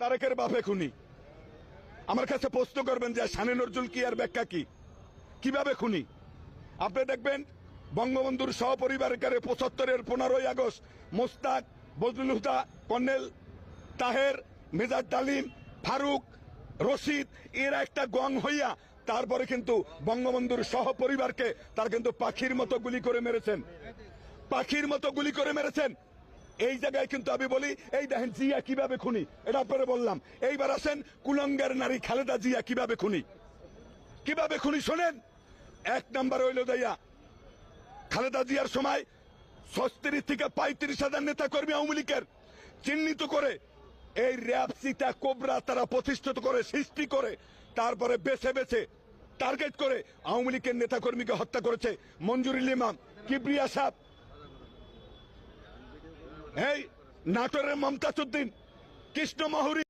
তারেকের বাপে খুনি। আমার কাছে প্রশ্ন করবেন যে শানে নজরুল কি আর ব্যাখ্যা কি, কিভাবে খুনি? আপনি দেখবেন বঙ্গবন্ধুর সহপরিবারের 75-এর 15ই আগস্ট মোস্তাক, বজলুল হুদা, কর্নেল তাহের, মেজর ডালিম, ফারুক, রশিদ এরা একটা গং হইয়া তারপরে কিন্তু বঙ্গবন্ধুর সহপরিবারকে তার কিন্তু পাখির মতো গুলি করে মেরেছেন, পাখির মতো গুলি করে মেরেছেন। এই জায়গায় কিন্তু আমি বলি এই দেখেন জিয়া কিভাবে খুনি, এটা আপনারা বললাম। এইবার আসেন কুলঙ্গের নারী খালেদা জিয়া কিভাবে খুনি, কিভাবে খুনি শোনেন। 1 নাম্বার হইল দাইয়া খালেদা জিয়ার সময় 36 থেকে 35,000 নেতা কর্মী আওয়ামী লীগের চিহ্নিত করে এই র্যাব, চিতা, কোবরা তারা প্রতিষ্ঠিত করে, সৃষ্টি করে, তারপরে বেছে বেছে টার্গেট করে আওয়ামী লীগের নেতা কর্মীকে হত্যা করেছে। মঞ্জুরুল ইমাম, কিবরিয়া সাহেব, এই নাটোরের মমতাজ উদ্দিন, কৃষ্ণ মাহুরি।